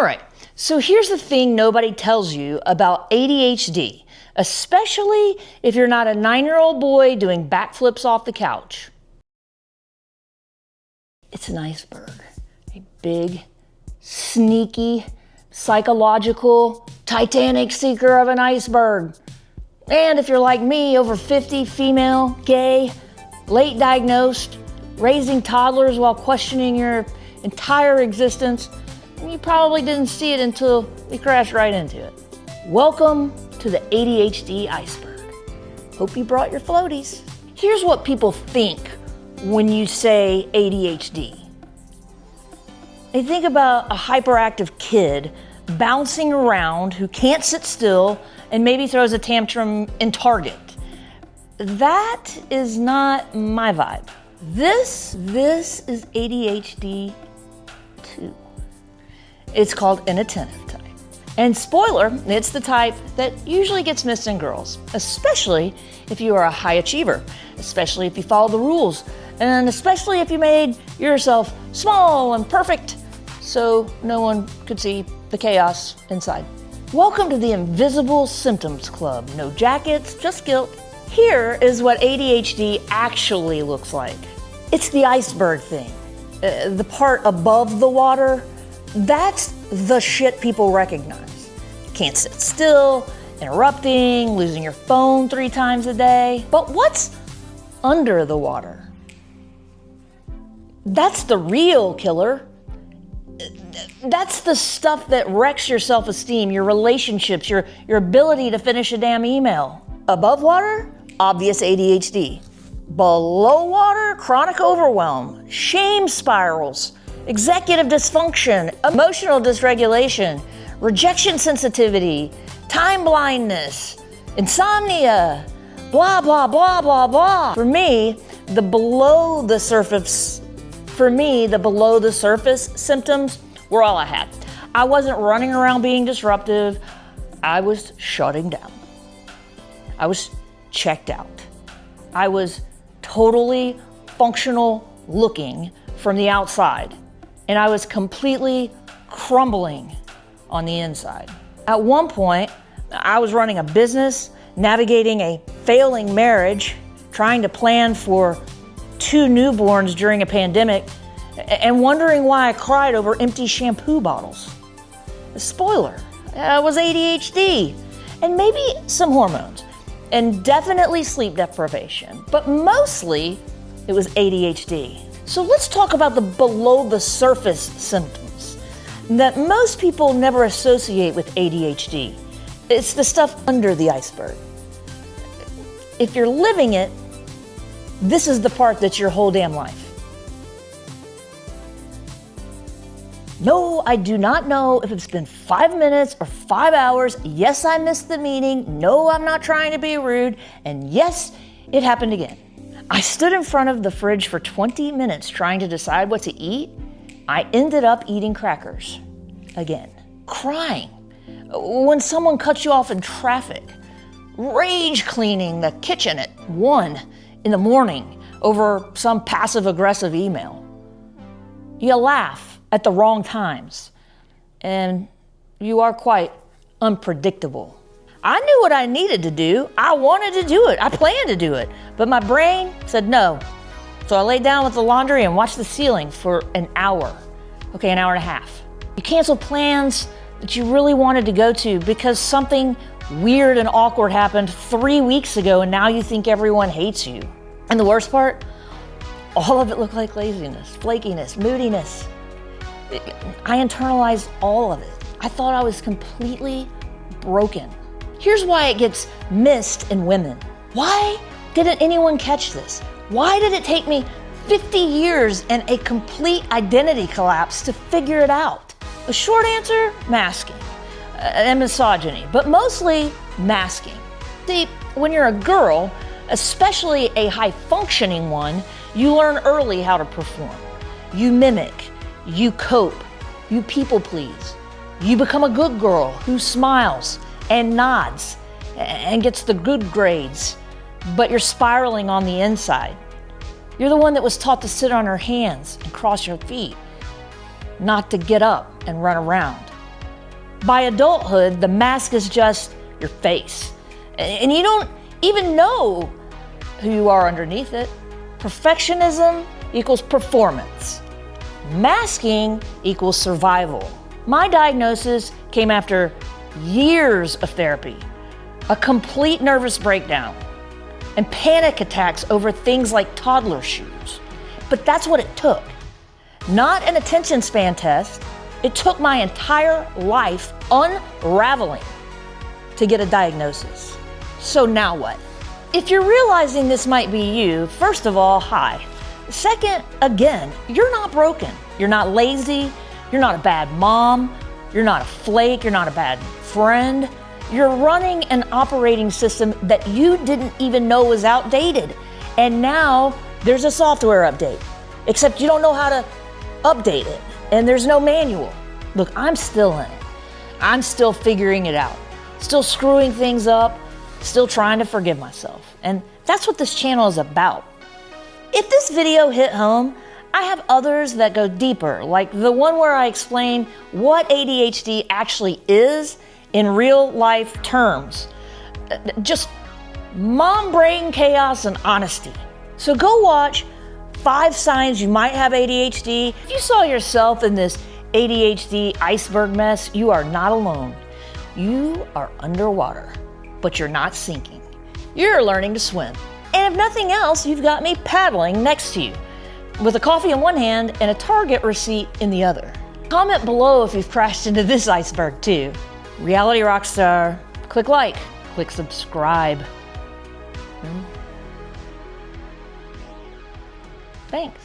All right, so here's the thing nobody tells you about ADHD, especially if you're not a 9-year-old boy doing backflips off the couch. It's an iceberg, a big, sneaky, psychological, titanic seeker of an iceberg. And if you're like me, over 50, female, gay, late diagnosed, raising toddlers while questioning your entire existence, you probably didn't see it until we crashed right into it. Welcome to the ADHD iceberg. Hope you brought your floaties. Here's what people think when you say ADHD. They think about a hyperactive kid bouncing around who can't sit still and maybe throws a tantrum in Target. That is not my vibe. This is ADHD 2. It's called inattentive type. And spoiler, it's the type that usually gets missed in girls, especially if you are a high achiever, especially if you follow the rules, and especially if you made yourself small and perfect so no one could see the chaos inside. Welcome to the Invisible Symptoms Club. No jackets, just guilt. Here is what ADHD actually looks like. It's the iceberg thing. The part above the water, that's the shit people recognize. Can't sit still, interrupting, losing your phone 3 times a day. But what's under the water? That's the real killer. That's the stuff that wrecks your self-esteem, your relationships, your ability to finish a damn email. Above water, obvious ADHD. Below water, chronic overwhelm, shame spirals, executive dysfunction, emotional dysregulation, rejection sensitivity, time blindness, insomnia, blah, blah, blah, blah, blah. For me, the below the surface symptoms were all I had. I wasn't running around being disruptive. I was shutting down. I was checked out. I was totally functional looking from the outside, and I was completely crumbling on the inside. At one point, I was running a business, navigating a failing marriage, trying to plan for 2 newborns during a pandemic, and wondering why I cried over empty shampoo bottles. Spoiler, it was ADHD, and maybe some hormones, and definitely sleep deprivation, but mostly it was ADHD. So let's talk about the below the surface symptoms that most people never associate with ADHD. It's the stuff under the iceberg. If you're living it, this is the part that's your whole damn life. No, I do not know if it's been 5 minutes or 5 hours. Yes, I missed the meeting. No, I'm not trying to be rude. And yes, it happened again. I stood in front of the fridge for 20 minutes trying to decide what to eat. I ended up eating crackers again. Crying when someone cuts you off in traffic. Rage cleaning the kitchen at 1 in the morning over some passive-aggressive email. You laugh at the wrong times, and you are quite unpredictable. I knew what I needed to do. I wanted to do it. I planned to do it, but my brain said no. So I laid down with the laundry and watched the ceiling for an hour. Okay, an hour and a half. You cancel plans that you really wanted to go to because something weird and awkward happened 3 weeks ago, and now you think everyone hates you. And the worst part, all of it looked like laziness, flakiness, moodiness. I internalized all of it. I thought I was completely broken. Here's why it gets missed in women. Why didn't anyone catch this? Why did it take me 50 years and a complete identity collapse to figure it out? The short answer, masking and misogyny, but mostly masking. See, when you're a girl, especially a high-functioning one, you learn early how to perform. You mimic. You cope, you people please. You become a good girl who smiles and nods and gets the good grades, but you're spiraling on the inside. You're the one that was taught to sit on her hands and cross your feet, not to get up and run around. By adulthood, the mask is just your face. And you don't even know who you are underneath it. Perfectionism equals performance. Masking equals survival. My diagnosis came after years of therapy, a complete nervous breakdown, and panic attacks over things like toddler shoes. But that's what it took. Not an attention span test. It took my entire life unraveling to get a diagnosis. So now what? If you're realizing this might be you, first of all, hi. Second, again, you're not broken. You're not lazy. You're not a bad mom. You're not a flake. You're not a bad friend. You're running an operating system that you didn't even know was outdated. And now there's a software update, except you don't know how to update it. And there's no manual. Look, I'm still in it. I'm still figuring it out. Still screwing things up. Still trying to forgive myself. And that's what this channel is about. If this video hit home, I have others that go deeper, like the one where I explain what ADHD actually is in real life terms. Just mom brain chaos and honesty. So go watch 5 signs you might have ADHD. If you saw yourself in this ADHD iceberg mess, you are not alone. You are underwater, but you're not sinking. You're learning to swim. And if nothing else, you've got me paddling next to you with a coffee in one hand and a Target receipt in the other. Comment below if you've crashed into this iceberg too. Reality Rockstar, click like, click subscribe. Thanks.